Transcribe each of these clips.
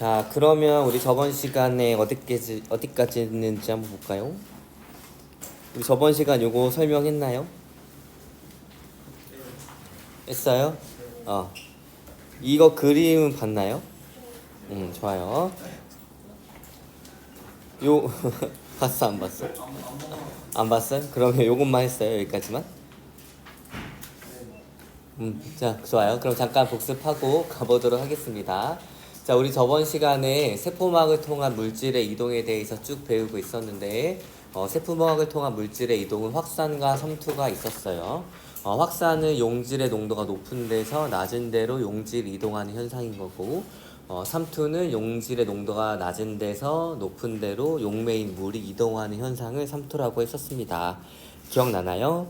자, 그러면 우리 저번 시간에 어디까지 했는지 한번 볼까요? 우리 저번 시간 요거 설명했나요? 했어요? 어. 이거 그림은 봤나요? 좋아요. 요 봤어 안 봤어? 안 봤어요? 그러면 요것만 했어요. 여기까지만. 자, 좋아요. 그럼 잠깐 복습하고 가보도록 하겠습니다. 자, 우리 저번 시간에 세포막을 통한 물질의 이동에 대해서 쭉 배우고 있었는데, 세포막을 통한 물질의 이동은 확산과 섬투가 있었어요. 확산은 용질의 농도가 높은 데서 낮은 데로 용질이 이동하는 현상인 거고, 삼투는 용질의 농도가 낮은 데서 높은 데로 용매인 물이 이동하는 현상을 삼투라고 했었습니다. 기억나나요?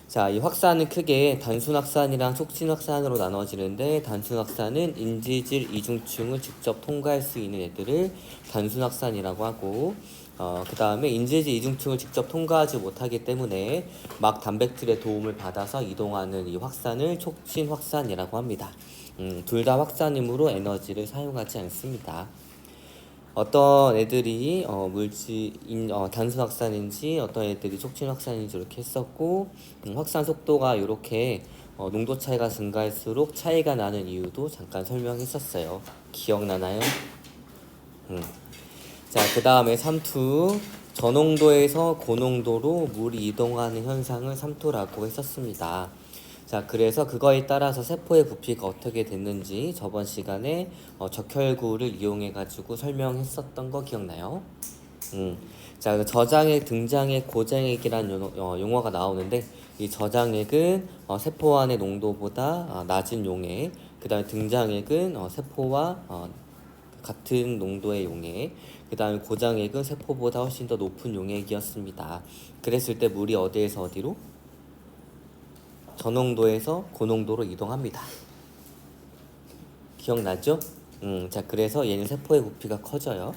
자, 이 확산은 크게 단순 확산이랑 촉진 확산으로 나눠지는데, 단순 확산은 인지질 이중층을 직접 통과할 수 있는 애들을 단순 확산이라고 하고, 그 다음에 인지질 이중층을 직접 통과하지 못하기 때문에 막 단백질의 도움을 받아서 이동하는 이 확산을 촉진 확산이라고 합니다. 둘 다 확산이므로 에너지를 사용하지 않습니다. 어떤 애들이 단순 확산인지 어떤 애들이 촉진 확산인지 이렇게 했었고, 확산 속도가 이렇게 농도 차이가 증가할수록 차이가 나는 이유도 잠깐 설명했었어요. 기억나나요? 자, 그 다음에 삼투, 저농도에서 고농도로 물이 이동하는 현상을 삼투라고 했었습니다. 자, 그래서 그거에 따라서 세포의 부피가 어떻게 됐는지 저번 시간에 적혈구를 이용해 가지고 설명했었던 거 기억나요? 자, 그 저장액, 등장액, 고장액이라는 용어가 나오는데, 이 저장액은 세포 안의 농도보다 낮은 용액, 그 다음에 등장액은 세포와 같은 농도의 용액, 그 다음에 고장액은 세포보다 훨씬 더 높은 용액이었습니다. 그랬을 때 물이 어디에서 어디로? 저농도에서 고농도로 이동합니다. 기억나죠? 자, 그래서 얘는 세포의 부피가 커져요.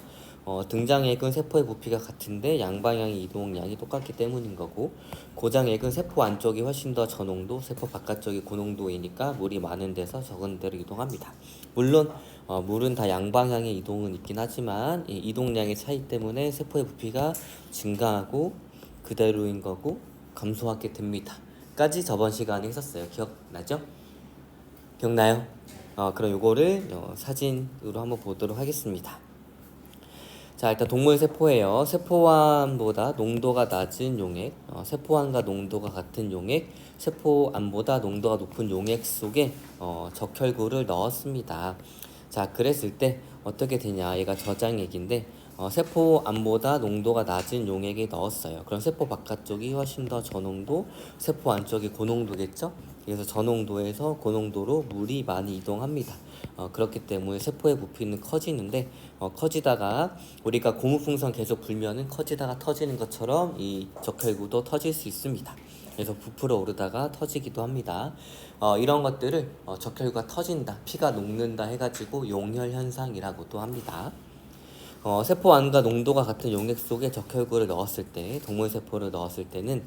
등장액은 세포의 부피가 같은데 양방향의 이동량이 똑같기 때문인 거고, 고장액은 세포 안쪽이 훨씬 더 저농도, 세포 바깥쪽이 고농도이니까 물이 많은 데서 적은 데로 이동합니다. 물론 물은 다 양방향의 이동은 있긴 하지만 이 이동량의 차이 때문에 세포의 부피가 증가하고 그대로인 거고 감소하게 됩니다. 까지 저번 시간에 했었어요. 기억나죠? 기억나요? 그럼 요거를 사진으로 한번 보도록 하겠습니다. 자, 일단 동물 세포예요. 세포암보다 농도가 낮은 용액, 세포암과 농도가 같은 용액, 세포암보다 농도가 높은 용액 속에 적혈구를 넣었습니다. 자, 그랬을 때 어떻게 되냐? 얘가 저장액인데 세포암보다 농도가 낮은 용액에 넣었어요. 그럼 세포 바깥쪽이 훨씬 더 저농도, 세포 안쪽이 고농도겠죠? 그래서 저농도에서 고농도로 물이 많이 이동합니다. 그렇기 때문에 세포의 부피는 커지는데 커지다가 우리가 고무풍선 계속 불면은 커지다가 터지는 것처럼 이 적혈구도 터질 수 있습니다. 그래서 부풀어 오르다가 터지기도 합니다. 이런 것들을 적혈구가 터진다, 피가 녹는다 해가지고 용혈 현상이라고도 합니다. 세포 안과 농도가 같은 용액 속에 적혈구를 넣었을 때, 동물 세포를 넣었을 때는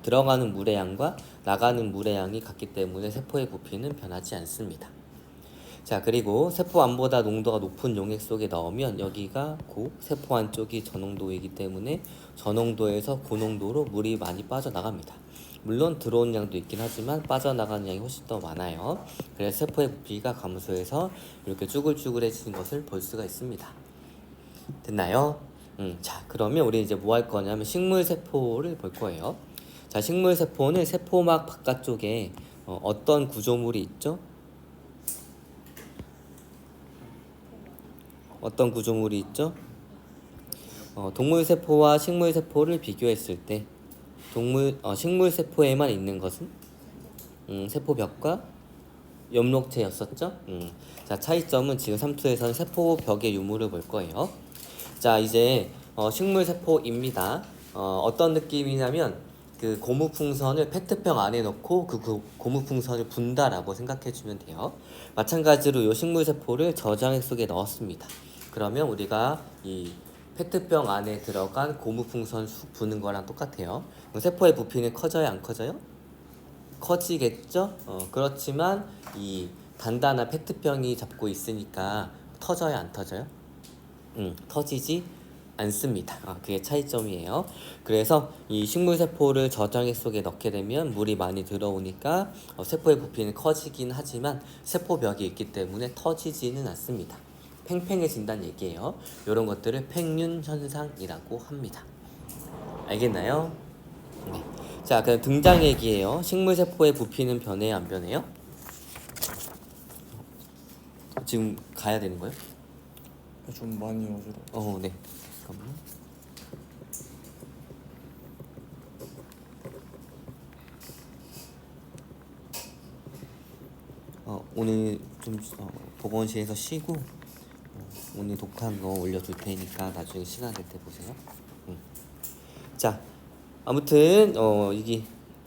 들어가는 물의 양과 나가는 물의 양이 같기 때문에 세포의 부피는 변하지 않습니다. 자, 그리고 세포 안보다 농도가 높은 용액 속에 넣으면 여기가 세포 안쪽이 저농도이기 때문에 저농도에서 고농도로 물이 많이 빠져나갑니다. 물론 들어오는 양도 있긴 하지만 빠져나가는 양이 훨씬 더 많아요. 그래서 세포의 부피가 감소해서 이렇게 쭈글쭈글해지는 것을 볼 수가 있습니다. 됐나요? 자, 그러면 우리 이제 뭐 할 거냐면 식물 세포를 볼 거예요. 자, 식물 세포는 세포막 바깥쪽에 어떤 구조물이 있죠? 어떤 구조물이 있죠? 동물 세포와 식물 세포를 비교했을 때 식물 세포에만 있는 것은 세포벽과 엽록체였었죠? 자, 차이점은 지금 3투에서는 세포벽의 유무를 볼 거예요. 자, 이제 식물 세포입니다. 어떤 느낌이냐면 그 고무풍선을 페트병 안에 넣고 그 고무풍선을 분다라고 생각해 주면 돼요. 마찬가지로 이 식물 세포를 저장액 속에 넣었습니다. 그러면 우리가 이 페트병 안에 들어간 고무풍선 부는 거랑 똑같아요. 세포의 부피는 커져요, 안 커져요? 커지겠죠? 그렇지만 이 단단한 페트병이 잡고 있으니까 터져요, 안 터져요? 터지지 않습니다. 그게 차이점이에요. 그래서 이 식물세포를 저장액 속에 넣게 되면 물이 많이 들어오니까 세포의 부피는 커지긴 하지만 세포벽이 있기 때문에 터지지는 않습니다. 팽팽해진다는 얘기예요. 이런 것들을 팽윤 현상이라고 합니다. 알겠나요? 네. 자, 그럼 등장 얘기예요. 식물세포의 부피는 변해요, 안 변해요? 지금 가야 되는 거예요? 좀 많이 어지러워. 네. 잠깐만. 오늘 좀 보건실에서 쉬고 오늘 독한 거 올려둘 테니까 나중에 시간 될 때 보세요. 자, 아무튼 이게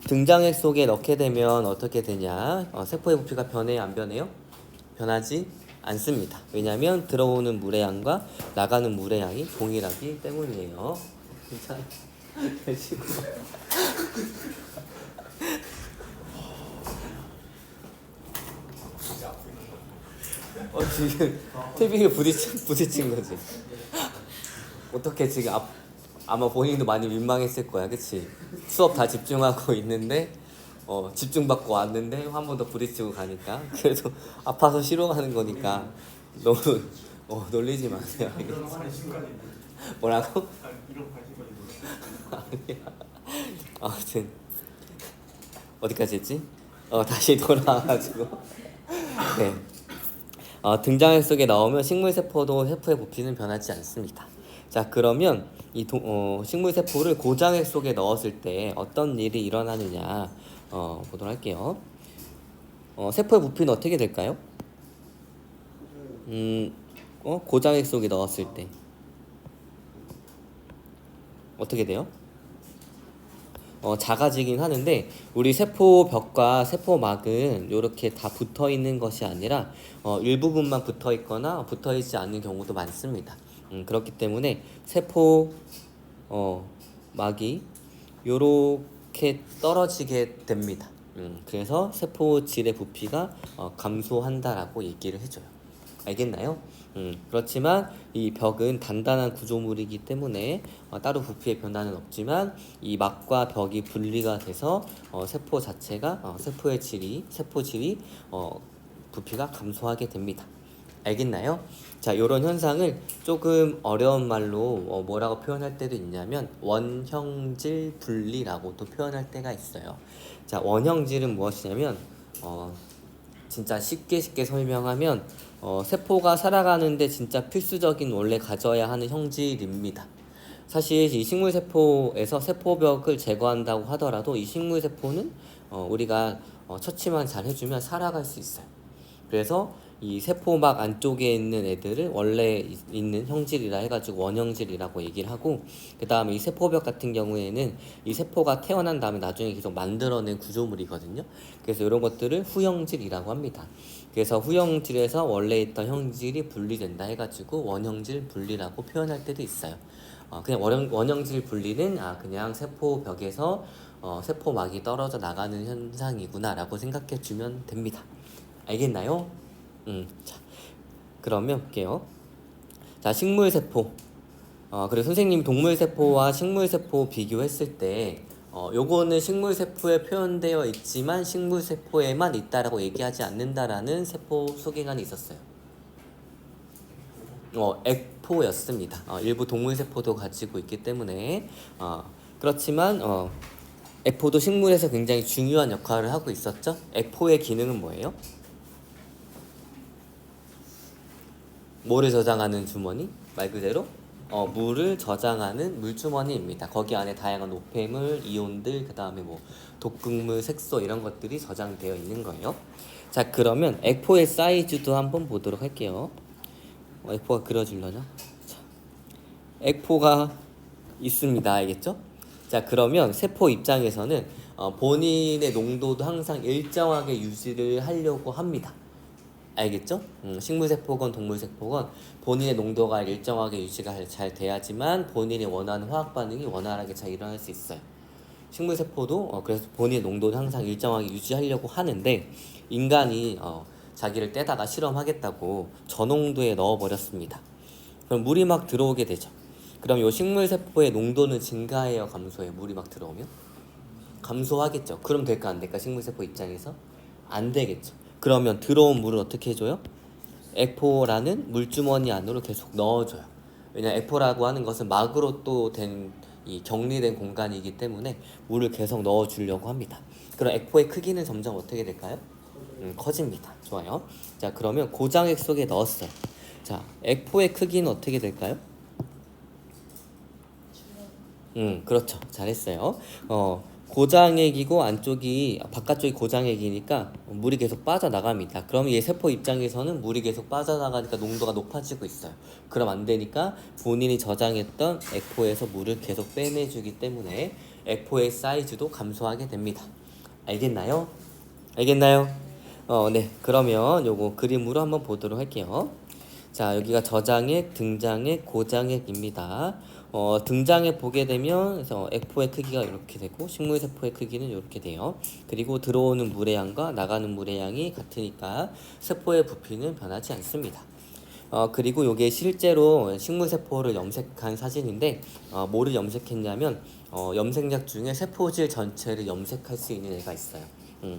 등장액 속에 넣게 되면 어떻게 되냐? 세포의 부피가 변해요, 안 변해요? 변하지 않습니다. 왜냐하면 들어오는 물의 양과 나가는 물의 양이 동일하기 때문이에요. 괜찮아? 지금 TV에 부딪힌 거지. 어떻게 지금 아마 본인도 많이 민망했을 거야, 그치? 수업 다 집중하고 있는데 집중받고 왔는데 한 번 더 부딪히고 가니까 그래도 아파서 쉬러 가는 거니까 너무 놀리지 마세요. 뭐라고? 아니야. 아무튼 어디까지 했지? 다시 돌아와가지고 네. 등장액 속에 나오면 식물세포도 세포의 부피는 변하지 않습니다. 자, 그러면 이 식물세포를 고장액 속에 넣었을 때 어떤 일이 일어나느냐 보도록 할게요. 세포의 부피는 어떻게 될까요? 고장액 속에 넣었을 때 어떻게 돼요? 작아지긴 하는데 우리 세포벽과 세포막은 이렇게 다 붙어 있는 것이 아니라 일부분만 붙어 있거나 붙어 있지 않는 경우도 많습니다. 그렇기 때문에 세포 막이 이렇게 떨어지게 됩니다. 그래서 세포 질의 부피가 감소한다라고 얘기를 해줘요. 알겠나요? 그렇지만 이 벽은 단단한 구조물이기 때문에 따로 부피의 변화는 없지만 이 막과 벽이 분리가 돼서 세포 자체가 세포 질이 부피가 감소하게 됩니다. 알겠나요? 자, 이런 현상을 조금 어려운 말로 뭐라고 표현할 때도 있냐면 원형질 분리라고도 표현할 때가 있어요. 자, 원형질은 무엇이냐면 진짜 쉽게 설명하면 세포가 살아가는데 진짜 필수적인 원래 가져야 하는 형질입니다. 사실 이 식물세포에서 세포벽을 제거한다고 하더라도 이 식물세포는 우리가 처치만 잘 해주면 살아갈 수 있어요. 그래서 이 세포막 안쪽에 있는 애들을 원래 있는 형질이라 해가지고 원형질이라고 얘기를 하고, 그 다음에 이 세포벽 같은 경우에는 이 세포가 태어난 다음에 나중에 계속 만들어낸 구조물이거든요. 그래서 이런 것들을 후형질이라고 합니다. 그래서 후형질에서 원래 있던 형질이 분리된다 해가지고 원형질 분리라고 표현할 때도 있어요. 그냥 원형질 분리는 그냥 세포벽에서 세포막이 떨어져 나가는 현상이구나라고 생각해 주면 됩니다. 알겠나요? 자, 그러면 볼게요. 자, 식물세포. 그리고 선생님이 동물세포와 식물세포 비교했을 때 요거는 식물세포에 표현되어 있지만 식물세포에만 있다라고 얘기하지 않는다라는 세포 소개관이 있었어요. 액포였습니다. 일부 동물세포도 가지고 있기 때문에 그렇지만 액포도 식물에서 굉장히 중요한 역할을 하고 있었죠. 액포의 기능은 뭐예요? 뭐를 저장하는 주머니? 말 그대로 물을 저장하는 물주머니입니다. 거기 안에 다양한 노폐물, 이온들, 그 다음에 뭐 독극물, 색소 이런 것들이 저장되어 있는 거예요. 자, 그러면 액포의 사이즈도 한번 보도록 할게요. 액포가 그려지려나? 자, 액포가 있습니다. 알겠죠? 자, 그러면 세포 입장에서는 본인의 농도도 항상 일정하게 유지를 하려고 합니다. 알겠죠? 식물세포건 동물세포건 본인의 농도가 일정하게 유지가 잘 돼야지만 본인이 원하는 화학 반응이 원활하게 잘 일어날 수 있어요. 식물세포도 그래서 본인의 농도를 항상 일정하게 유지하려고 하는데 인간이 자기를 떼다가 실험하겠다고 저농도에 넣어버렸습니다. 그럼 물이 막 들어오게 되죠. 그럼 요 식물 세포의 농도는 증가해요, 감소해요? 물이 막 들어오면 감소하겠죠. 그럼 될까 안 될까? 식물 세포 입장에서 안 되겠죠. 그러면 들어온 물을 어떻게 해줘요? 에포라는 물주머니 안으로 계속 넣어줘요. 왜냐 에포라고 하는 것은 막으로 또 된 이 격리된 공간이기 때문에 물을 계속 넣어주려고 합니다. 그럼 에포의 크기는 점점 어떻게 될까요? 커집니다. 좋아요. 자, 그러면 고장액 속에 넣었어요. 자, 에포의 크기는 어떻게 될까요? 그렇죠. 잘했어요. 고장액이고 안쪽이 바깥쪽이 고장액이니까 물이 계속 빠져나갑니다. 그럼 얘 세포 입장에서는 물이 계속 빠져나가니까 농도가 높아지고 있어요. 그럼 안 되니까 본인이 저장했던 액포에서 물을 계속 빼내주기 때문에 액포의 사이즈도 감소하게 됩니다. 알겠나요? 알겠나요? 네. 그러면 요거 그림으로 한번 보도록 할게요. 자, 여기가 저장액, 등장액, 고장액입니다. 등장액 보게 되면 그래서 액포의 크기가 이렇게 되고 식물 세포의 크기는 이렇게 돼요. 그리고 들어오는 물의 양과 나가는 물의 양이 같으니까 세포의 부피는 변하지 않습니다. 그리고 이게 실제로 식물 세포를 염색한 사진인데 뭐를 염색했냐면 염색약 중에 세포질 전체를 염색할 수 있는 애가 있어요.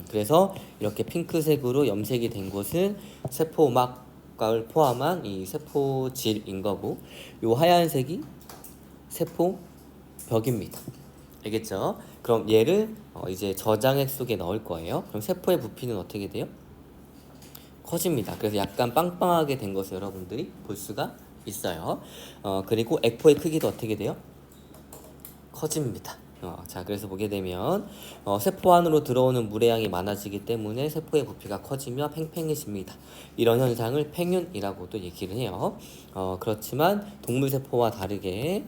그래서 이렇게 핑크색으로 염색이 된 곳은 세포막을 포함한 이 세포질인 거고, 요 하얀색이 세포벽입니다. 알겠죠? 그럼 얘를 이제 저장액 속에 넣을 거예요. 그럼 세포의 부피는 어떻게 돼요? 커집니다. 그래서 약간 빵빵하게 된 것을 여러분들이 볼 수가 있어요. 그리고 액포의 크기도 어떻게 돼요? 커집니다. 자, 그래서 보게 되면 세포 안으로 들어오는 물의 양이 많아지기 때문에 세포의 부피가 커지며 팽팽해집니다. 이런 현상을 팽윤이라고도 얘기를 해요. 그렇지만 동물 세포와 다르게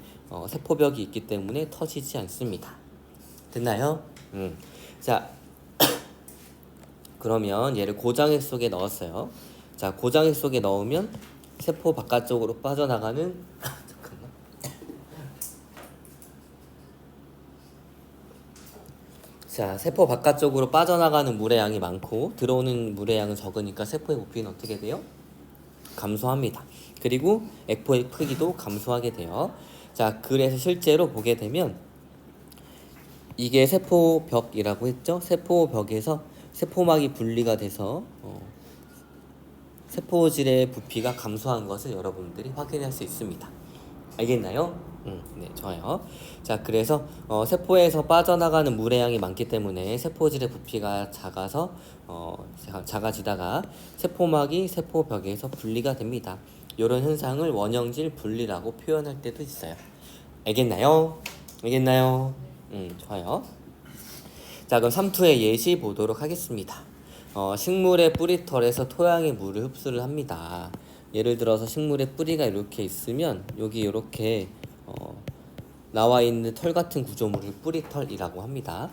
세포벽이 있기 때문에 터지지 않습니다. 됐나요? 자, 그러면 얘를 고장액 속에 넣었어요. 자, 고장액 속에 넣으면 세포 바깥쪽으로 빠져나가는 잠깐만. 자, 세포 바깥쪽으로 빠져나가는 물의 양이 많고 들어오는 물의 양은 적으니까 세포의 부피는 어떻게 돼요? 감소합니다. 그리고 액포의 크기도 감소하게 돼요. 자, 그래서 실제로 보게 되면 이게 세포벽이라고 했죠? 세포벽에서 세포막이 분리가 돼서 세포질의 부피가 감소한 것을 여러분들이 확인할 수 있습니다. 알겠나요? 네, 좋아요. 자, 그래서 세포에서 빠져나가는 물의 양이 많기 때문에 세포질의 부피가 작아서 작아지다가 세포막이 세포벽에서 분리가 됩니다. 이런 현상을 원형질 분리라고 표현할 때도 있어요. 알겠나요? 알겠나요? 좋아요. 자, 그럼 3투의 예시 보도록 하겠습니다. 식물의 뿌리털에서 토양의 물을 흡수를 합니다. 예를 들어서 식물의 뿌리가 이렇게 있으면 여기 이렇게 나와 있는 털 같은 구조물을 뿌리털이라고 합니다.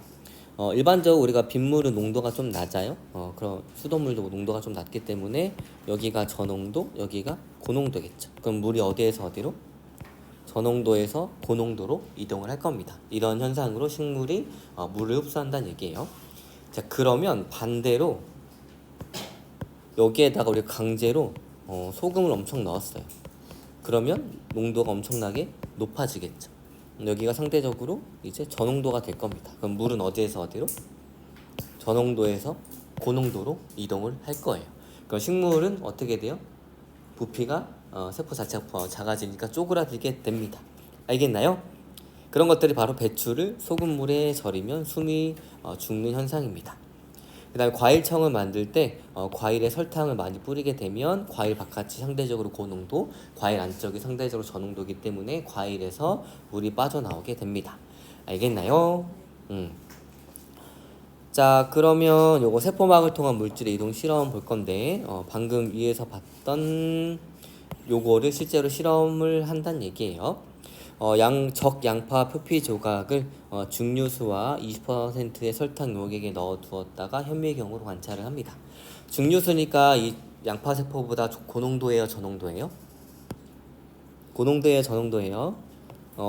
일반적으로 우리가 빗물은 농도가 좀 낮아요. 그럼 수돗물도 농도가 좀 낮기 때문에 여기가 저농도, 여기가 고농도겠죠. 그럼 물이 어디에서 어디로? 저농도에서 고농도로 이동을 할 겁니다. 이런 현상으로 식물이 물을 흡수한다는 얘기예요. 자, 그러면 반대로 여기에다가 우리 강제로 소금을 엄청 넣었어요. 그러면 농도가 엄청나게 높아지겠죠. 여기가 상대적으로 이제 저농도가 될 겁니다. 그럼 물은 어디에서 어디로? 저농도에서 고농도로 이동을 할 거예요. 그럼 식물은 어떻게 돼요? 부피가 세포 자체가 작아지니까 쪼그라들게 됩니다. 알겠나요? 그런 것들이 바로 배추를 소금물에 절이면 숨이 죽는 현상입니다. 그 다음에 과일청을 만들 때 과일에 설탕을 많이 뿌리게 되면 과일 바깥이 상대적으로 고농도, 과일 안쪽이 상대적으로 저농도이기 때문에 과일에서 물이 빠져나오게 됩니다. 알겠나요? 자, 그러면 요거 세포막을 통한 물질의 이동 실험 볼 건데 방금 위에서 봤던 요거를 실제로 실험을 한다는 얘기예요. 적양파 표피 조각을 증류수와 20%의 설탕 용액에 넣어 두었다가 현미경으로 관찰을 합니다. 증류수니까 이 양파 세포보다 고농도예요, 저농도예요? 고농도예요, 저농도예요?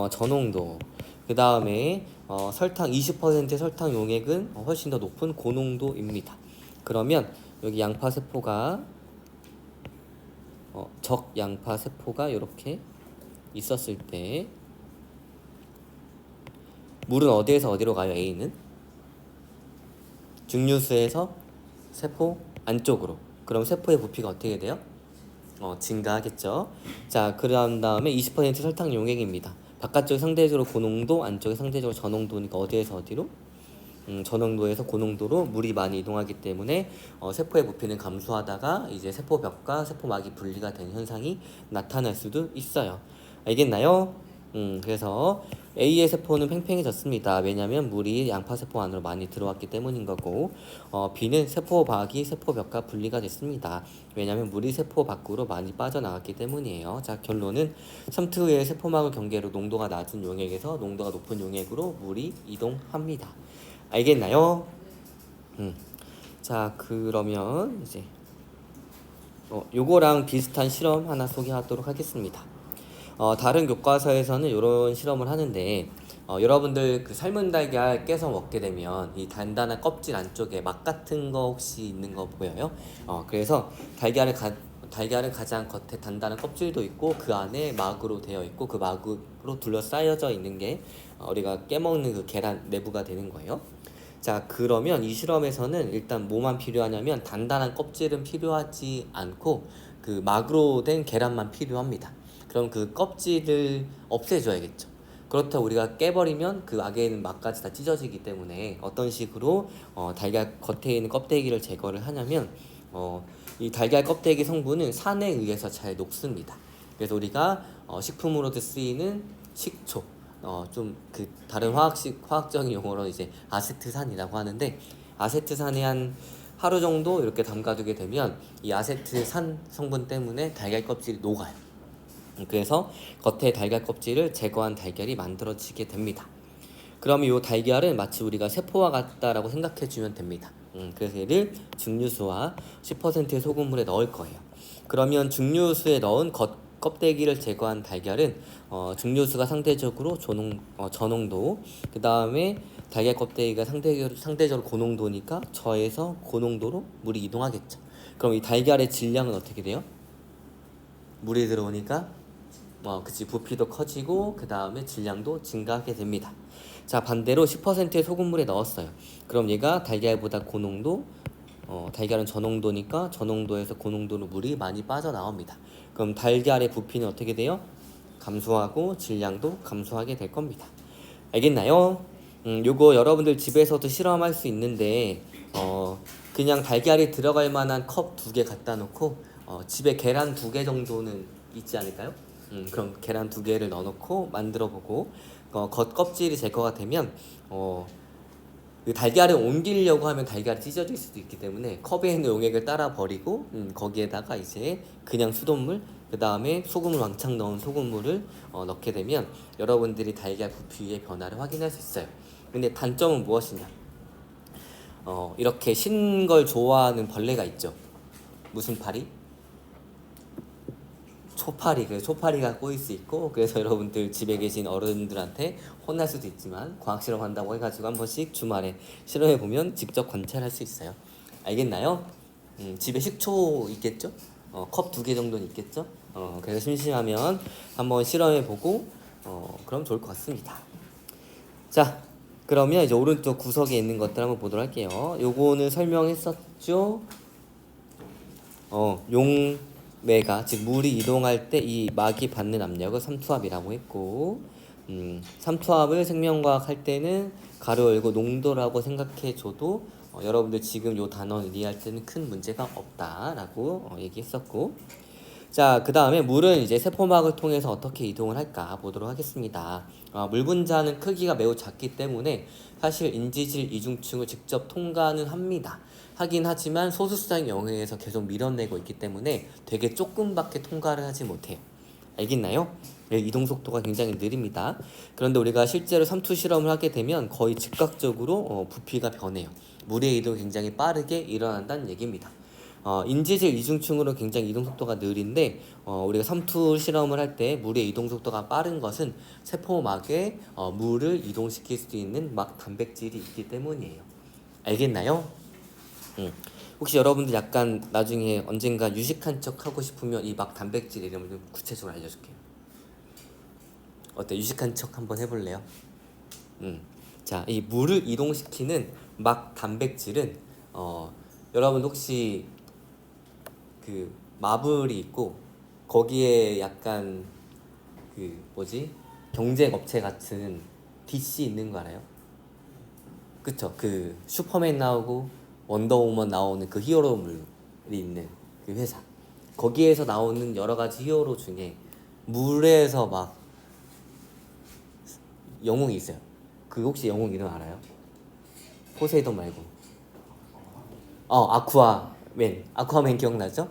저농도. 그 다음에 설탕 20%의 설탕 용액은 훨씬 더 높은 고농도입니다. 그러면 여기 양파 세포가 적양파 세포가 이렇게 있었을 때 물은 어디에서 어디로 가요? A는 증류수에서 세포 안쪽으로. 그럼 세포의 부피가 어떻게 돼요? 증가하겠죠. 자, 그런 다음에 20% 설탕 용액입니다. 바깥쪽이 상대적으로 고농도, 안쪽이 상대적으로 저농도니까 어디에서 어디로? 저농도에서 고농도로 물이 많이 이동하기 때문에 세포의 부피는 감소하다가 이제 세포벽과 세포막이 분리가 되는 현상이 나타날 수도 있어요. 알겠나요? 그래서 A의 세포는 팽팽해졌습니다. 왜냐하면 물이 양파 세포 안으로 많이 들어왔기 때문인 거고, B는 세포막이 세포벽과 분리가 됐습니다. 왜냐하면 물이 세포 밖으로 많이 빠져나갔기 때문이에요. 자, 결론은 삼투의 세포막을 경계로 농도가 낮은 용액에서 농도가 높은 용액으로 물이 이동합니다. 알겠나요? 자, 그러면 이제 요거랑 비슷한 실험 하나 소개하도록 하겠습니다. 다른 교과서에서는 이런 실험을 하는데 여러분들 그 삶은 달걀 깨서 먹게 되면 이 단단한 껍질 안쪽에 막 같은 거 혹시 있는 거 보여요? 그래서 달걀은 가장 겉에 단단한 껍질도 있고 그 안에 막으로 되어 있고 그 막으로 둘러싸여져 있는 게 우리가 깨먹는 그 계란 내부가 되는 거예요. 자, 그러면 이 실험에서는 일단 뭐만 필요하냐면 단단한 껍질은 필요하지 않고 그 막으로 된 계란만 필요합니다. 그럼 그 껍질을 없애줘야겠죠. 그렇다고 우리가 깨버리면 그 안에 있는 막까지 다 찢어지기 때문에 어떤 식으로 달걀 겉에 있는 껍데기를 제거를 하냐면 이 달걀 껍데기 성분은 산에 의해서 잘 녹습니다. 그래서 우리가 식품으로도 쓰이는 식초, 좀 그 다른 화학적인 용어로 이제 아세트산이라고 하는데, 아세트산에 한 하루 정도 이렇게 담가두게 되면 이 아세트산 성분 때문에 달걀 껍질이 녹아요. 그래서 겉에 달걀 껍질을 제거한 달걀이 만들어지게 됩니다. 그러면 이 달걀은 마치 우리가 세포와 같다라고 생각해 주면 됩니다. 그래서 얘를 증류수와 10%의 소금물에 넣을 거예요. 그러면 증류수에 넣은 껍데기를 제거한 달걀은 증류수가 상대적으로 저농도, 그 다음에 달걀 껍데기가 상대적으로 고농도니까 저에서 고농도로 물이 이동하겠죠. 그럼 이 달걀의 질량은 어떻게 돼요? 물이 들어오니까 그치, 부피도 커지고 그 다음에 질량도 증가하게 됩니다. 자, 반대로 10%의 소금물에 넣었어요. 그럼 얘가 달걀보다 고농도, 달걀은 저농도니까 저농도에서 고농도로 물이 많이 빠져나옵니다. 그럼 달걀의 부피는 어떻게 돼요? 감소하고 질량도 감소하게 될 겁니다. 알겠나요? 요거 여러분들 집에서도 실험할 수 있는데 그냥 달걀이 들어갈 만한 컵 2개 갖다 놓고 집에 계란 2개 정도는 있지 않을까요? 그럼 계란 2개를 넣어놓고 만들어보고 겉 껍질이 제거가 되면 그 달걀을 옮기려고 하면 달걀이 찢어질 수도 있기 때문에 컵에 있는 용액을 따라 버리고 거기에다가 이제 그냥 수돗물, 그 다음에 소금을 왕창 넣은 소금물을 넣게 되면 여러분들이 달걀 부피의 변화를 확인할 수 있어요. 근데 단점은 무엇이냐? 이렇게 신 걸 좋아하는 벌레가 있죠. 무슨 파리? 초파리. 그래서 초파리가 꼬일 수 있고, 그래서 여러분들 집에 계신 어른들한테 혼날 수도 있지만 과학 실험한다고 해가지고 한 번씩 주말에 실험해 보면 직접 관찰할 수 있어요. 알겠나요? 집에 식초 있겠죠? 컵 2개 정도는 있겠죠? 그래서 심심하면 한번 실험해 보고 그럼 좋을 것 같습니다. 자, 그러면 이제 오른쪽 구석에 있는 것들 한번 보도록 할게요. 요거는 설명했었죠? 용매가, 즉 물이 이동할 때 이 막이 받는 압력을 삼투압이라고 했고, 삼투압을 생명과학 할 때는 가로 열고 농도라고 생각해 줘도 여러분들 지금 요 단어를 이해할 때는 큰 문제가 없다라고 얘기했었고, 자, 그 다음에 물은 이제 세포막을 통해서 어떻게 이동을 할까 보도록 하겠습니다. 물 분자는 크기가 매우 작기 때문에 사실 인지질 이중층을 직접 통과는 합니다. 하긴 하지만 소수수자의 영역에서 계속 밀어내고 있기 때문에 되게 조금밖에 통과를 하지 못해요. 알겠나요? 이동 속도가 굉장히 느립니다. 그런데 우리가 실제로 삼투 실험을 하게 되면 거의 즉각적으로 부피가 변해요. 물의 이동이 굉장히 빠르게 일어난다는 얘기입니다. 인지질 이중층으로 굉장히 이동 속도가 느린데 우리가 삼투 실험을 할 때 물의 이동 속도가 빠른 것은 세포막에 물을 이동시킬 수 있는 막 단백질이 있기 때문이에요. 알겠나요? 혹시 여러분들 약간 나중에 언젠가 유식한 척 하고 싶으면 이 막 단백질 이름을 좀 구체적으로 알려줄게요. 어때? 유식한 척 한번 해볼래요? 자, 이 물을 이동시키는 막 단백질은 여러분 혹시 그 마블이 있고 거기에 약간 그 뭐지? 경쟁 업체 같은 DC 있는 거 알아요? 그쵸? 그 슈퍼맨 나오고 원더우먼 나오는 그 히어로물이 있는 그 회사. 거기에서 나오는 여러 가지 히어로 중에 물에서 막 영웅이 있어요. 그 혹시 영웅 이름 알아요? 포세이돈 말고. 아쿠아맨 기억나죠?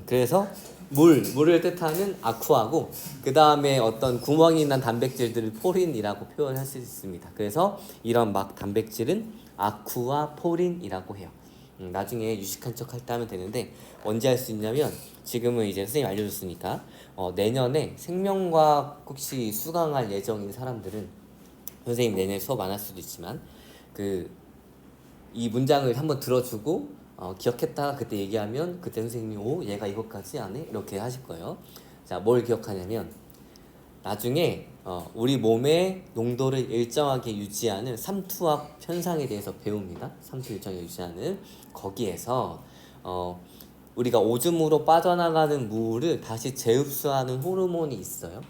그래서 물을 뜻하는 아쿠아고 그 다음에 어떤 구멍이 난 단백질들을 포린이라고 표현할 수 있습니다. 그래서 이런 막 단백질은 아쿠아 포린이라고 해요. 나중에 유식한 척 할 때 하면 되는데 언제 할 수 있냐면 지금은 이제 선생님 알려줬으니까 내년에 생명과학 혹시 수강할 예정인 사람들은 선생님 내년에 수업 안 할 수도 있지만 이 문장을 한번 들어주고 기억했다가 그때 얘기하면 그때 선생님이 오 얘가 이것까지 안 해? 이렇게 하실 거예요. 자, 뭘 기억하냐면 나중에 우리 몸의 농도를 일정하게 유지하는 삼투압 현상에 대해서 배웁니다. 삼투 일정하게 유지하는 거기에서 우리가 오줌으로 빠져나가는 물을 다시 재흡수하는 호르몬이 있어요.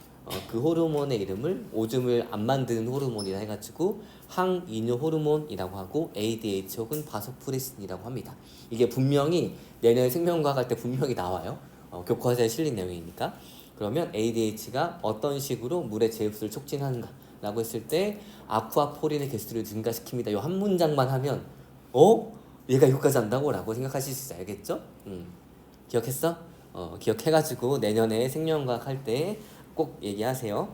그 호르몬의 이름을 오줌을 안 만드는 호르몬이라 해가지고 항이뇨 호르몬이라고 하고 ADH 혹은 바소프레신이라고 합니다. 이게 분명히 내년 생명과학 할 때 분명히 나와요. 교과서에 실린 내용이니까. 그러면 ADH가 어떤 식으로 물의 재흡수를 촉진하는가 라고 했을 때 아쿠아포린의 개수를 증가시킵니다. 이 한 문장만 하면 얘가 이거까지 한다고? 라고 생각하실 수 있어요. 알겠죠? 기억했어? 기억해가지고 내년에 생명과학 할 때 꼭 얘기하세요.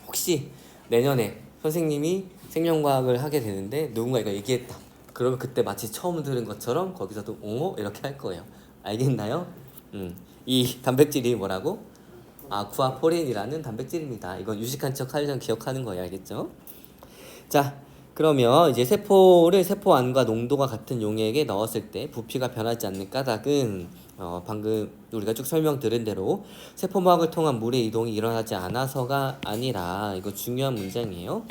혹시 내년에 선생님이 생명과학을 하게 되는데 누군가가 얘기했다. 그러면 그때 마치 처음 들은 것처럼 거기서도 이렇게 할 거예요. 알겠나요? 이 단백질이 뭐라고? 아쿠아포린이라는 단백질입니다. 이건 유식한 척 하려면 기억하는 거예요. 알겠죠? 자, 그러면 이제 세포를 세포 안과 농도가 같은 용액에 넣었을 때 부피가 변하지 않는 까닭은 방금 우리가 쭉 설명 들은 대로 세포막을 통한 물의 이동이 일어나지 않아서가 아니라 이거 중요한 문장이에요.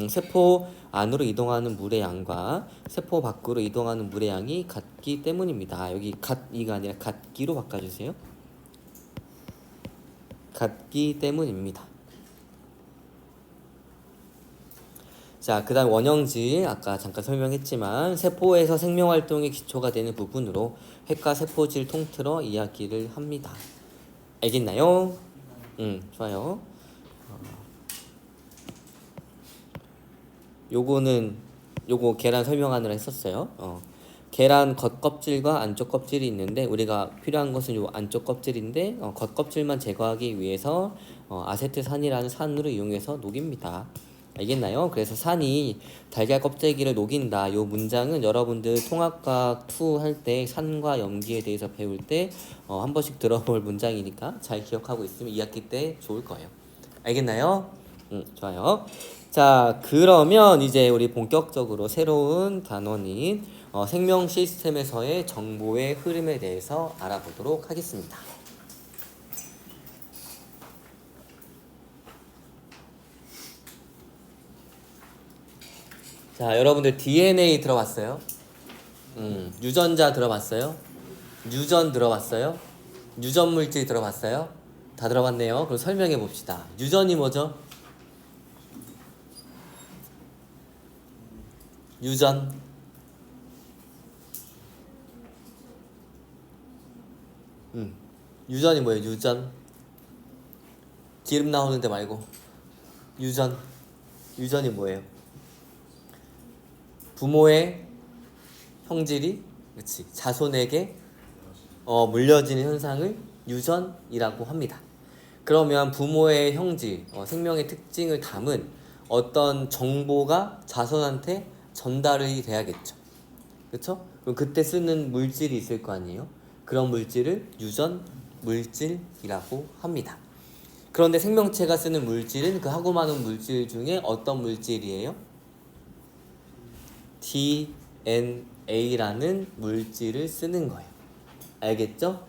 세포 안으로 이동하는 물의 양과 세포 밖으로 이동하는 물의 양이 같기 때문입니다. 여기 같이가 아니라 같기로 바꿔주세요. 같기 때문입니다. 자, 그 다음 원형질 아까 잠깐 설명했지만 세포에서 생명활동의 기초가 되는 부분으로 핵과 세포질 통틀어 이야기를 합니다. 알겠나요? 좋아요. 요거 계란 설명하느라 했었어요. 계란 겉껍질과 안쪽 껍질이 있는데 우리가 필요한 것은 요 안쪽 껍질인데 겉껍질만 제거하기 위해서 아세트산이라는 산으로 이용해서 녹입니다. 알겠나요? 그래서 산이 달걀 껍데기를 녹인다. 요 문장은 여러분들 통합과학 2 할 때 산과 염기에 대해서 배울 때 한 번씩 들어볼 문장이니까 잘 기억하고 있으면 2학기 때 좋을 거예요. 알겠나요? 좋아요. 자, 그러면 이제 우리 본격적으로 새로운 단원인 생명 시스템에서의 정보의 흐름에 대해서 알아보도록 하겠습니다. 자, 여러분들 DNA 들어봤어요? 유전자 들어봤어요? 유전 들어봤어요? 유전 물질 들어봤어요? 다 들어봤네요. 그럼 설명해 봅시다. 유전이 뭐죠? 유전. 유전이 뭐예요? 유전. 기름 나오는데 말고. 유전. 유전이 뭐예요? 부모의 형질이 그렇지 자손에게 물려지는 현상을 유전이라고 합니다. 그러면 부모의 형질, 생명의 특징을 담은 어떤 정보가 자손한테 전달이 돼야겠죠. 그렇죠? 그럼 그때 쓰는 물질이 있을 거 아니에요? 그런 물질을 유전 물질이라고 합니다. 그런데 생명체가 쓰는 물질은 그 하고 많은 물질 중에 어떤 물질이에요? DNA A라는 물질을 쓰는 거예요. 알겠죠?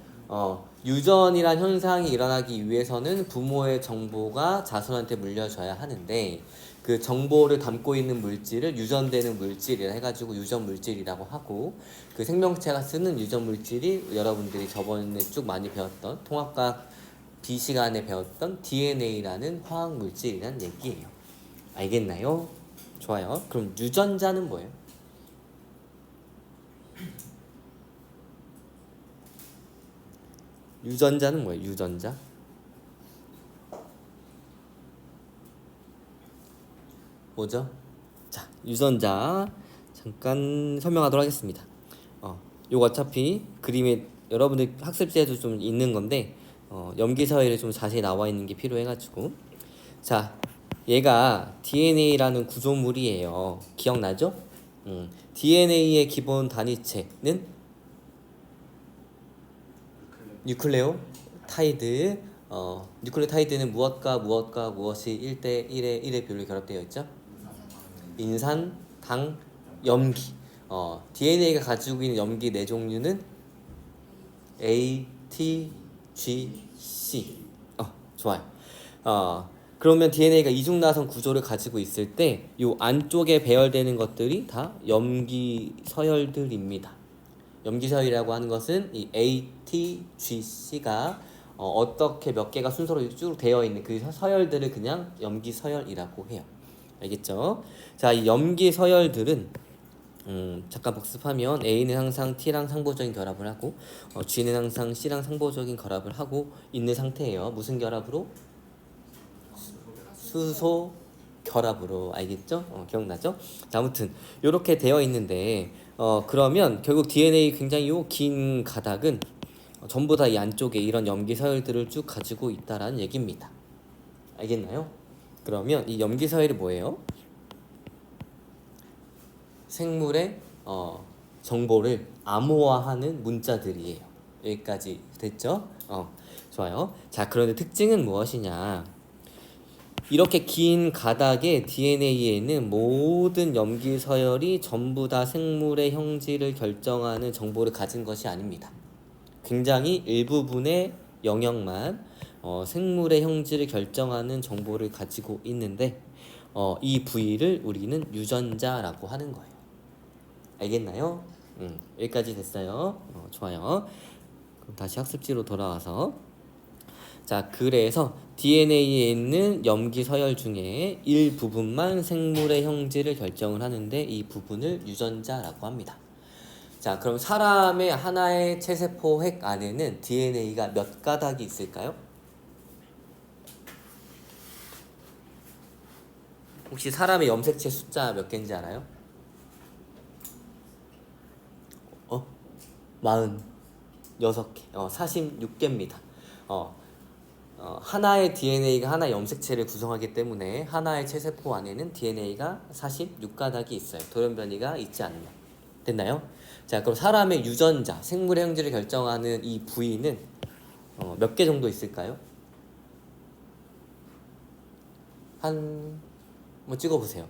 유전이란 현상이 일어나기 위해서는 부모의 정보가 자손한테 물려져야 하는데 그 정보를 담고 있는 물질을 유전되는 물질이라 해가지고 유전 물질이라고 하고 그 생명체가 쓰는 유전 물질이 여러분들이 저번에 쭉 많이 배웠던 통합과학 B 시간에 배웠던 DNA라는 화학 물질이란 얘기예요. 알겠나요? 좋아요. 그럼 유전자는 뭐예요? 유전자는 뭐예요? 유전자? 뭐죠? 자, 유전자 잠깐 설명하도록 하겠습니다. 요거 어차피 그림에 여러분들 학습지에도 좀 있는 건데 염기서열에 좀 자세히 나와 있는 게 필요해가지고 자, 얘가 DNA라는 구조물이에요. 기억나죠? DNA의 기본 단위체는 뉴클레오타이드. 뉴클레오타이드는 무엇과 무엇이 1대 1의 비율로 결합되어 있죠? 인산, 당, 염기. DNA가 가지고 있는 염기 네 종류는 A, T, G, C. 좋아요. 그러면 DNA가 이중나선 구조를 가지고 있을 때 이 안쪽에 배열되는 것들이 다 염기 서열들입니다. 염기 서열이라고 하는 것은 이 A, T, G, C가 어떻게 몇 개가 순서로 쭉 되어 있는 그 서열들을 그냥 염기 서열이라고 해요. 알겠죠? 자, 이 염기 서열들은 잠깐 복습하면 A는 항상 T랑 상보적인 결합을 하고 G는 항상 C랑 상보적인 결합을 하고 있는 상태예요. 무슨 결합으로? 수소 결합으로. 알겠죠? 기억나죠? 자, 아무튼 이렇게 되어 있는데 그러면 결국 DNA 굉장히 긴 가닥은 전부 다 이 안쪽에 이런 염기 서열들을 쭉 가지고 있다라는 얘기입니다. 알겠나요? 그러면 이 염기 서열이 뭐예요? 생물의 정보를 암호화하는 문자들이에요. 여기까지 됐죠? 좋아요. 자, 그런데 특징은 무엇이냐? 이렇게 긴 가닥의 DNA에는 모든 염기 서열이 전부 다 생물의 형질을 결정하는 정보를 가진 것이 아닙니다. 굉장히 일부분의 영역만 생물의 형질을 결정하는 정보를 가지고 있는데 이 부위를 우리는 유전자라고 하는 거예요. 알겠나요? 여기까지 됐어요. 좋아요. 그럼 다시 학습지로 돌아와서 자, 그래서 DNA에 있는 염기 서열 중에 일부분만 생물의 형질을 결정을 하는데 이 부분을 유전자라고 합니다. 자, 그럼 사람의 하나의 체세포 핵 안에는 DNA가 몇 가닥이 있을까요? 혹시 사람의 염색체 숫자 몇 개인지 알아요? 46개, 46개입니다. 하나의 DNA가 하나의 염색체를 구성하기 때문에 하나의 체세포 안에는 DNA가 46가닥이 있어요. 돌연변이가 있지 않으면. 됐나요? 자, 그럼 사람의 유전자, 생물의 형질을 결정하는 이 부위는 몇 개 정도 있을까요? 한번 찍어보세요.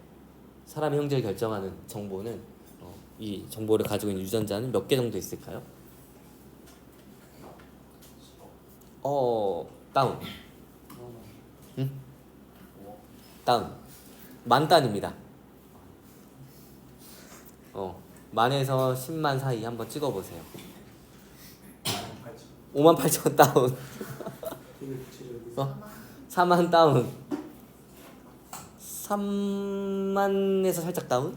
사람의 형질을 결정하는 정보는 이 정보를 가지고 있는 유전자는 몇 개 정도 있을까요? 다운. 응? 다운. 만 단입니다. 만에서 10만 사이 한번 찍어보세요. 58,000 다운. 4만 다운. 3만에서 살짝 다운?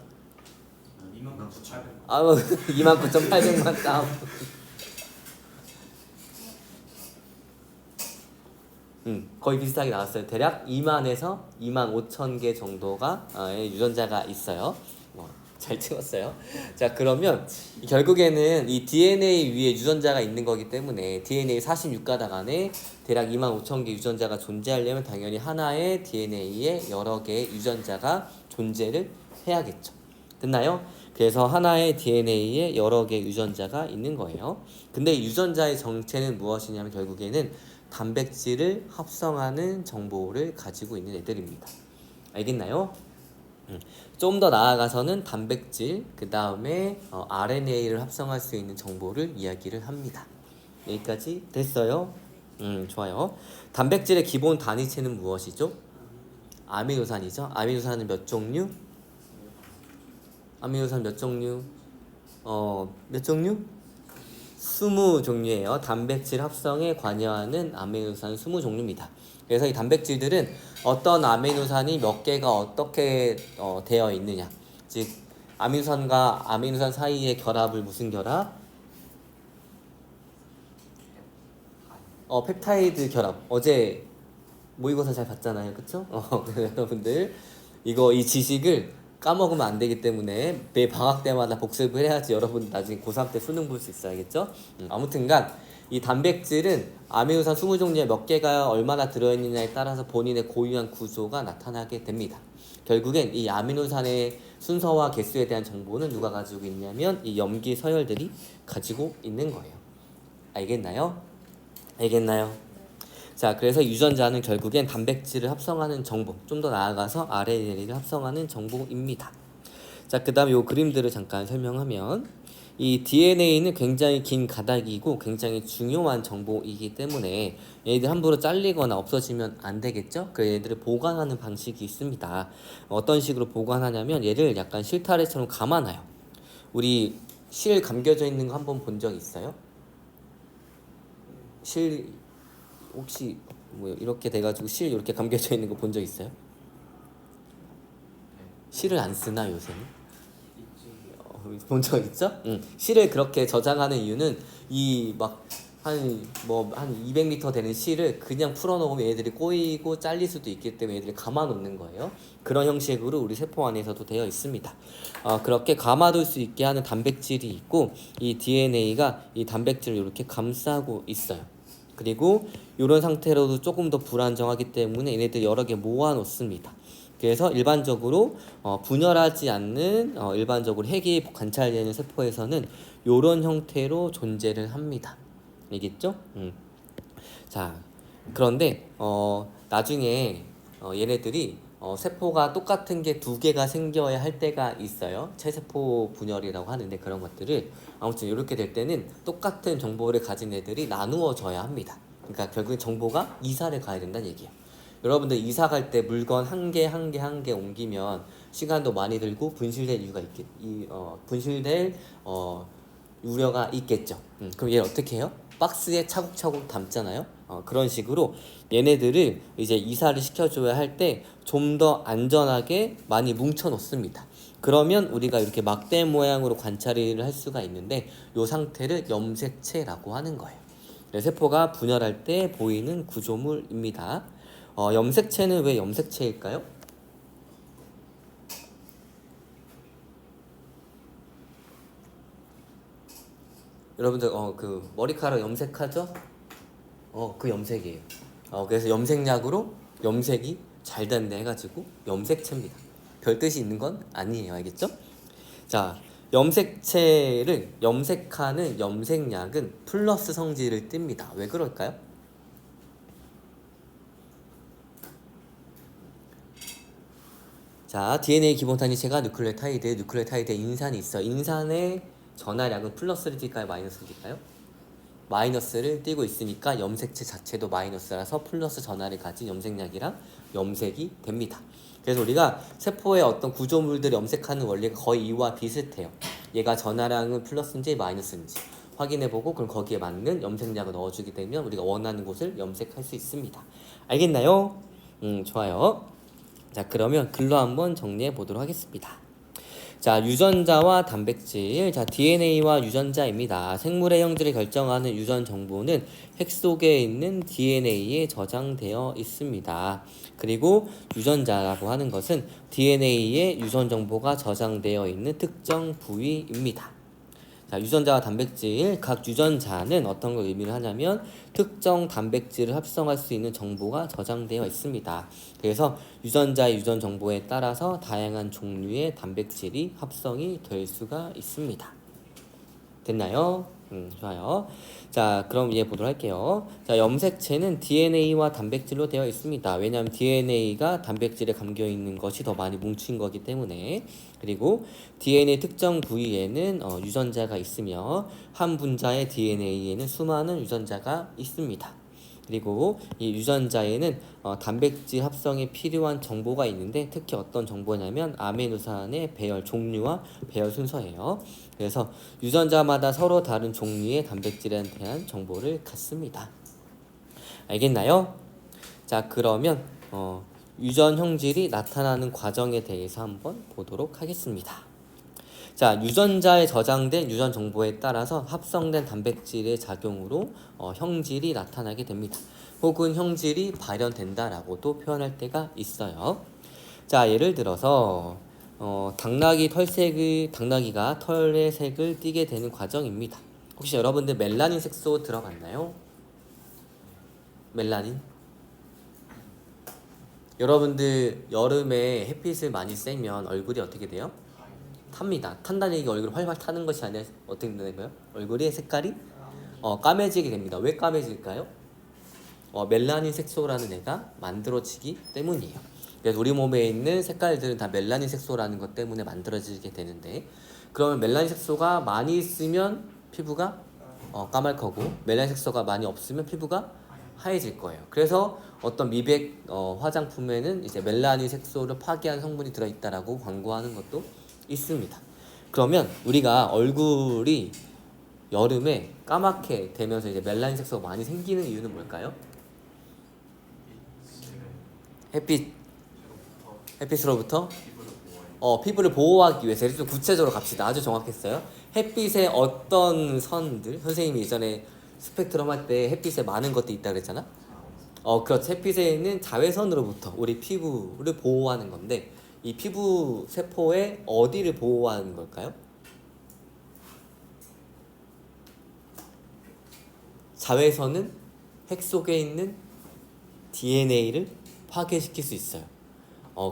29,800만 다운. 거의 비슷하게 나왔어요. 대략 2만에서 2만 5천 개 정도가 유전자가 있어요. 잘 찍었어요. 자, 그러면 결국에는 이 DNA 위에 유전자가 있는 거기 때문에 DNA 46가닥 안에 대략 2만 5천 개 유전자가 존재하려면 당연히 하나의 DNA에 여러 개의 유전자가 존재를 해야겠죠. 됐나요? 그래서 하나의 DNA에 여러 개의 유전자가 있는 거예요. 근데 유전자의 정체는 무엇이냐면 결국에는 단백질을 합성하는 정보를 가지고 있는 애들입니다. 알겠나요? 좀 더 나아가서는 단백질, 그 다음에 RNA를 합성할 수 있는 정보를 이야기를 합니다. 여기까지 됐어요? 좋아요. 단백질의 기본 단위체는 무엇이죠? 아미노산이죠. 아미노산은 몇 종류? 아미노산 몇 종류? 몇 종류? 20종류예요. 단백질 합성에 관여하는 아미노산 20종류입니다. 그래서 이 단백질들은 어떤 아미노산이 몇 개가 어떻게 되어 있느냐, 즉 아미노산과 아미노산 사이의 결합을 무슨 결합? 펩타이드 결합. 어제 모의고사 잘 봤잖아요, 그쵸? 여러분들 이 지식을 까먹으면 안 되기 때문에 매 방학 때마다 복습을 해야지 여러분 나중에 고3 때 수능 볼 수 있어, 알겠죠? 아무튼간 이 단백질은 아미노산 20종류에 몇 개가 얼마나 들어있느냐에 따라서 본인의 고유한 구조가 나타나게 됩니다. 결국엔 이 아미노산의 순서와 개수에 대한 정보는 누가 가지고 있냐면 이 염기 서열들이 가지고 있는 거예요. 알겠나요? 알겠나요? 자, 그래서 유전자는 결국엔 단백질을 합성하는 정보, 좀 더 나아가서 RNA를 합성하는 정보입니다. 자, 그 다음에 이 그림들을 잠깐 설명하면 이 DNA는 굉장히 긴 가닥이고 굉장히 중요한 정보이기 때문에 얘들 함부로 잘리거나 없어지면 안 되겠죠? 그래서 얘들을 보관하는 방식이 있습니다. 어떤 식으로 보관하냐면 얘를 약간 실타래처럼 감아놔요. 우리 실 감겨져 있는 거 한번 본 적 있어요? 실 혹시 뭐 이렇게 돼가지고 실 이렇게 감겨져 있는 거 본 적 있어요? 실을 안 쓰나 요새는? 본 적 있죠? 실을 그렇게 저장하는 이유는 이 막 한 200m 되는 실을 그냥 풀어놓으면 얘들이 꼬이고 잘릴 수도 있기 때문에 얘들이 감아놓는 거예요. 그런 형식으로 우리 세포 안에서도 되어 있습니다. 그렇게 감아둘 수 있게 하는 단백질이 있고 이 DNA가 이 단백질을 이렇게 감싸고 있어요. 그리고 이런 상태로도 조금 더 불안정하기 때문에 얘네들 여러 개 모아놓습니다. 그래서 일반적으로 분열하지 않는 일반적으로 핵이 관찰되는 세포에서는 이런 형태로 존재를 합니다. 알겠죠? 자, 그런데 나중에 얘네들이 세포가 똑같은 게 두 개가 생겨야 할 때가 있어요. 체세포 분열이라고 하는데 그런 것들을 아무튼 이렇게 될 때는 똑같은 정보를 가진 애들이 나누어져야 합니다. 그러니까 결국 정보가 이사를 가야 된다는 얘기예요. 여러분들 이사 갈 때 물건 한 개 옮기면 시간도 많이 들고 분실될 이유가 분실될 우려가 있겠죠. 그럼 얘 어떻게 해요? 박스에 차곡차곡 담잖아요. 그런 식으로 얘네들을 이제 이사를 시켜줘야 할 때 좀 더 안전하게 많이 뭉쳐 놓습니다. 그러면 우리가 이렇게 막대 모양으로 관찰을 할 수가 있는데 이 상태를 염색체라고 하는 거예요. 세포가 분열할 때 보이는 구조물입니다. 염색체는 왜 염색체일까요? 여러분들 그 머리카락 염색하죠? 그 염색이에요. 그래서 염색약으로 염색이 잘 된다 해가지고 염색체입니다. 별 뜻이 있는 건 아니에요. 알겠죠? 자, 염색체를 염색하는 염색약은 플러스 성질을 띱니다. 왜 그럴까요? 자, DNA 기본 단위체가 뉴클레오타이드에 인산이 있어. 인산의 전하량은 플러스를 띨까요? 마이너스를 띨까요? 마이너스를 띄고 있으니까 염색체 자체도 마이너스라서 플러스 전하를 가진 염색약이랑 염색이 됩니다. 그래서 우리가 세포의 어떤 구조물들을 염색하는 원리가 거의 이와 비슷해요. 얘가 전하량은 플러스인지 마이너스인지 확인해보고 그럼 거기에 맞는 염색약을 넣어주게 되면 우리가 원하는 곳을 염색할 수 있습니다. 알겠나요? 좋아요. 자, 그러면 글로 한번 정리해 보도록 하겠습니다. 자, 유전자와 단백질. 자, DNA와 유전자입니다. 생물의 형질을 결정하는 유전 정보는 핵 속에 있는 DNA에 저장되어 있습니다. 그리고 유전자라고 하는 것은 DNA에 유전 정보가 저장되어 있는 특정 부위입니다. 자, 유전자와 단백질, 각 유전자는 어떤 걸 의미를 하냐면 특정 단백질을 합성할 수 있는 정보가 저장되어 있습니다. 그래서 유전자의 유전 정보에 따라서 다양한 종류의 단백질이 합성이 될 수가 있습니다. 됐나요? 좋아요. 자, 그럼 이제 보도록 할게요. 자, 염색체는 DNA와 단백질로 되어 있습니다. 왜냐하면 DNA가 단백질에 감겨 있는 것이 더 많이 뭉친 거기 때문에. 그리고 DNA 특정 부위에는 유전자가 있으며 한 분자의 DNA에는 수많은 유전자가 있습니다. 그리고 이 유전자에는 단백질 합성에 필요한 정보가 있는데 특히 어떤 정보냐면 아미노산의 배열 종류와 배열 순서예요. 그래서 유전자마다 서로 다른 종류의 단백질에 대한 정보를 갖습니다. 알겠나요? 자, 그러면 유전 형질이 나타나는 과정에 대해서 한번 보도록 하겠습니다. 자, 유전자에 저장된 유전 정보에 따라서 합성된 단백질의 작용으로 형질이 나타나게 됩니다. 혹은 형질이 발현된다라고도 표현할 때가 있어요. 자, 예를 들어서 당나귀가 털의 색을 띠게 되는 과정입니다. 혹시 여러분들 멜라닌 색소 들어봤나요? 멜라닌? 여러분들 여름에 햇빛을 많이 쐬면 얼굴이 어떻게 돼요? 탑니다. 탄다는 얘기 얼굴이 활활 타는 것이 아니라 어떻게 되는 거예요? 얼굴의 색깔이 까매지게 됩니다. 왜 까매질까요? 멜라닌 색소라는 애가 만들어지기 때문이에요. 그래서 우리 몸에 있는 색깔들은 다 멜라닌 색소라는 것 때문에 만들어지게 되는데, 그러면 멜라닌 색소가 많이 있으면 피부가 까맣고 멜라닌 색소가 많이 없으면 피부가 하얘질 거예요. 그래서 어떤 미백 화장품에는 이제 멜라닌 색소를 파괴하는 성분이 들어있다라고 광고하는 것도 있습니다. 그러면 우리가 얼굴이 여름에 까맣게 되면서 이제 멜라닌 색소가 많이 생기는 이유는 뭘까요? 햇빛으로부터 피부를 보호하기 위해서. 좀 구체적으로 갑시다. 아주 정확했어요. 햇빛의 어떤 선들, 선생님이 예전에 스펙트럼 할 때 햇빛에 많은 것들이 있다 그랬잖아. 그렇죠. 햇빛에 있는 자외선으로부터 우리 피부를 보호하는 건데, 이 피부 세포의 어디를 보호하는 걸까요? 자외선은 핵 속에 있는 DNA를 파괴시킬 수 있어요.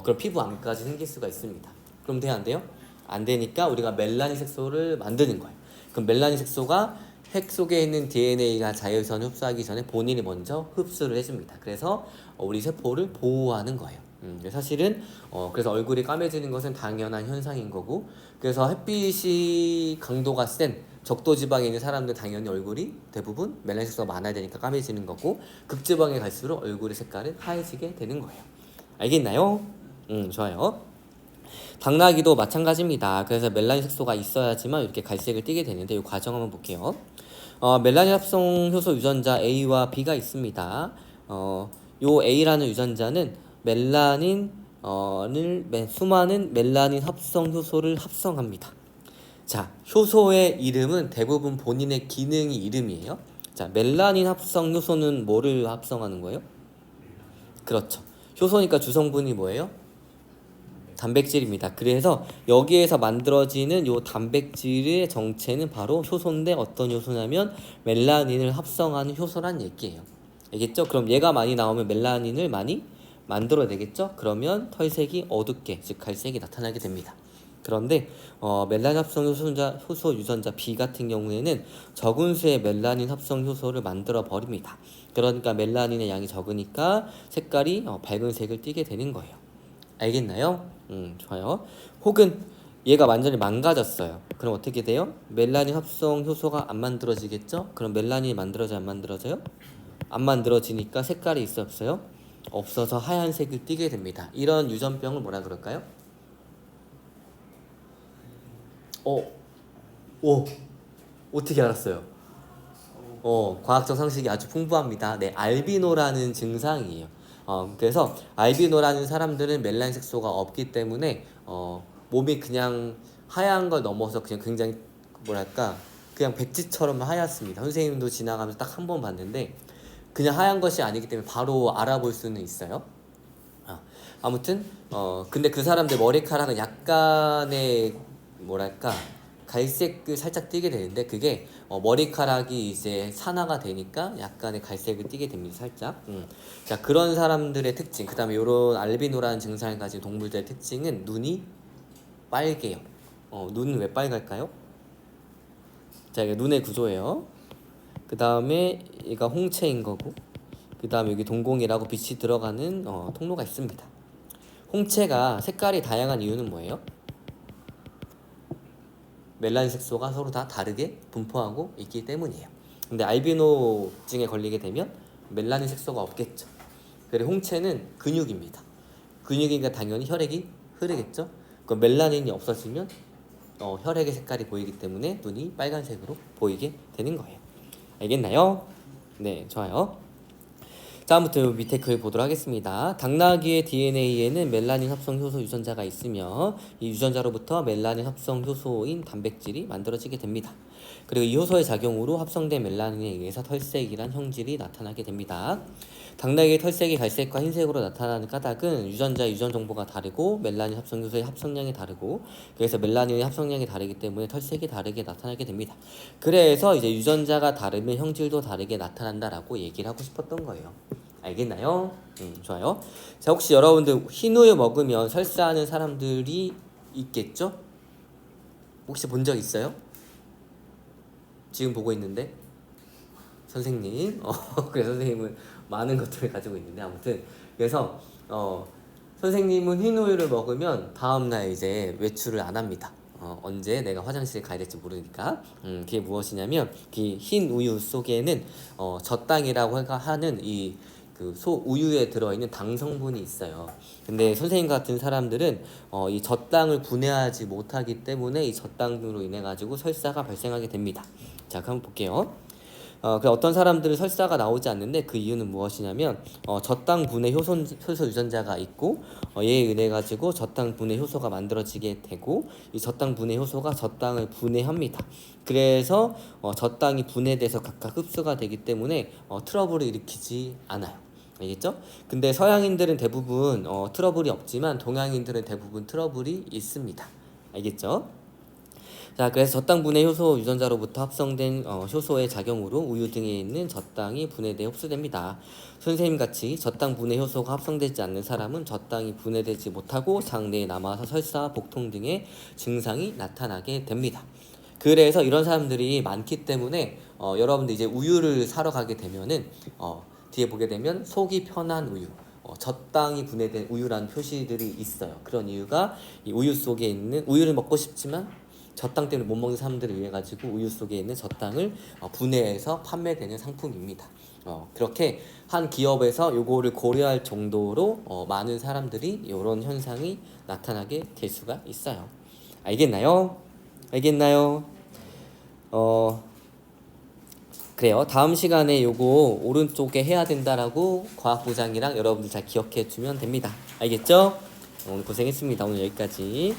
그럼 피부 암까지 생길 수가 있습니다. 그럼 돼야 안 돼요? 안 되니까 우리가 멜라닌 색소를 만드는 거예요. 그럼 멜라닌 색소가 핵 속에 있는 DNA가 자외선을 흡수하기 전에 본인이 먼저 흡수를 해줍니다. 그래서 우리 세포를 보호하는 거예요. 사실은 그래서 얼굴이 까매지는 것은 당연한 현상인 거고, 그래서 햇빛이 강도가 센 적도지방에 있는 사람들 당연히 얼굴이 대부분 멜라닌 색소가 많아야 되니까 까매지는 거고, 극지방에 갈수록 얼굴의 색깔은 하얘지게 되는 거예요. 알겠나요? 좋아요. 당나귀도 마찬가지입니다. 그래서 멜라닌 색소가 있어야지만 이렇게 갈색을 띠게 되는데, 이 과정 한번 볼게요. 멜라닌 합성 효소 유전자 A와 B가 있습니다. 요 A라는 유전자는 수많은 멜라닌 합성 효소를 합성합니다. 자, 효소의 이름은 대부분 본인의 기능이 이름이에요. 자, 멜라닌 합성 효소는 뭐를 합성하는 거예요? 그렇죠. 효소니까 주성분이 뭐예요? 단백질입니다. 그래서 여기에서 만들어지는 요 단백질의 정체는 바로 효소인데, 어떤 효소냐면 멜라닌을 합성하는 효소란 얘기예요. 알겠죠? 그럼 얘가 많이 나오면 멜라닌을 많이 만들어내겠죠? 그러면 털색이 어둡게, 즉 갈색이 나타나게 됩니다. 그런데 멜라닌 합성 효소 유전자 B 같은 경우에는 적은 수의 멜라닌 합성 효소를 만들어 버립니다. 그러니까 멜라닌의 양이 적으니까 색깔이 밝은 색을 띠게 되는 거예요. 알겠나요? 좋아요. 혹은 얘가 완전히 망가졌어요. 그럼 어떻게 돼요? 멜라닌 합성 효소가 안 만들어지겠죠? 그럼 멜라닌이 만들어져요, 안 만들어져요? 안 만들어지니까 색깔이 있어, 없어요? 없어서 하얀색을 띠게 됩니다. 이런 유전병을 뭐라 그럴까요? 어떻게 알았어요? 과학적 상식이 아주 풍부합니다. 네, 알비노라는 증상이에요. 그래서 알비노라는 사람들은 멜라닌 색소가 없기 때문에 몸이 그냥 하얀 걸 넘어서 그냥 굉장히 뭐랄까 그냥 백지처럼 하얗습니다. 선생님도 지나가면서 딱 한 번 봤는데 그냥 하얀 것이 아니기 때문에 바로 알아볼 수는 있어요. 아무튼 근데 그 사람들 머리카락은 약간의 뭐랄까 갈색을 살짝 띠게 되는데, 그게 머리카락이 이제 산화가 되니까 약간의 갈색을 띠게 됩니다, 살짝. 자, 그런 사람들의 특징, 그 다음에 요런 알비노라는 증상을 가진 동물들의 특징은 눈이 빨개요. 눈은 왜 빨갈까요? 자, 이게 눈의 구조예요. 그 다음에 얘가 홍채인 거고, 그 다음에 여기 동공이라고 빛이 들어가는 통로가 있습니다. 홍채가 색깔이 다양한 이유는 뭐예요? 멜라닌 색소가 서로 다 다르게 분포하고 있기 때문이에요. 근데 알비노증에 걸리게 되면 멜라닌 색소가 없겠죠. 그리고 홍채는 근육입니다. 근육이니까 당연히 혈액이 흐르겠죠. 그 멜라닌이 없어지면 혈액의 색깔이 보이기 때문에 눈이 빨간색으로 보이게 되는 거예요. 알겠나요? 네, 좋아요. 다음부터 밑에 글 보도록 하겠습니다. 당나귀의 DNA에는 멜라닌 합성 효소 유전자가 있으며 이 유전자로부터 멜라닌 합성 효소인 단백질이 만들어지게 됩니다. 그리고 이 효소의 작용으로 합성된 멜라닌에 의해서 털색이란 형질이 나타나게 됩니다. 당나귀의 털색이 갈색과 흰색으로 나타나는 까닭은 유전자의 유전 정보가 다르고 멜라닌 합성 효소의 합성량이 다르고, 그래서 멜라닌의 합성량이 다르기 때문에 털색이 다르게 나타나게 됩니다. 그래서 이제 유전자가 다르면 형질도 다르게 나타난다라고 얘기를 하고 싶었던 거예요. 알겠나요? 좋아요. 자, 혹시 여러분들 흰우유 먹으면 설사하는 사람들이 있겠죠? 혹시 본 적 있어요? 지금 보고 있는데 선생님, 그래서 선생님은 많은 것들을 가지고 있는데, 아무튼 그래서 선생님은 흰우유를 먹으면 다음날 이제 외출을 안 합니다. 언제 내가 화장실에 가야 될지 모르니까. 그게 무엇이냐면 그 흰 우유 속에는 젖당이라고 하는 이 그 소 우유에 들어있는 당 성분이 있어요. 근데 선생님 같은 사람들은 이 젖당을 분해하지 못하기 때문에 이 젖당으로 인해 가지고 설사가 발생하게 됩니다. 자, 그럼 볼게요. 그 어떤 사람들은 설사가 나오지 않는데 그 이유는 무엇이냐면 젖당 분해 효소 유전자가 있고 얘에 의해 가지고 젖당 분해 효소가 만들어지게 되고, 이 젖당 분해 효소가 젖당을 분해합니다. 그래서 젖당이 분해돼서 각각 흡수가 되기 때문에 트러블을 일으키지 않아요. 알겠죠? 근데 서양인들은 대부분 트러블이 없지만 동양인들은 대부분 트러블이 있습니다. 알겠죠? 자, 그래서 젖당 분해 효소 유전자로부터 합성된 효소의 작용으로 우유 등에 있는 젖당이 분해돼 흡수됩니다. 선생님 같이 젖당 분해 효소가 합성되지 않는 사람은 젖당이 분해되지 못하고 장내에 남아서 설사, 복통 등의 증상이 나타나게 됩니다. 그래서 이런 사람들이 많기 때문에 여러분들 이제 우유를 사러 가게 되면은 뒤에 보게 되면 속이 편한 우유, 젖당이 분해된 우유라는 표시들이 있어요. 그런 이유가 이 우유 속에 있는, 우유를 먹고 싶지만 젖당 때문에 못 먹는 사람들을 위해 가지고 우유 속에 있는 젖당을 분해해서 판매되는 상품입니다. 그렇게 한 기업에서 요거를 고려할 정도로 많은 사람들이 이런 현상이 나타나게 될 수가 있어요. 알겠나요? 알겠나요? 그래요. 다음 시간에 요거 오른쪽에 해야 된다라고 과학부장이랑 여러분들 잘 기억해 주면 됩니다. 알겠죠? 오늘 고생했습니다. 오늘 여기까지.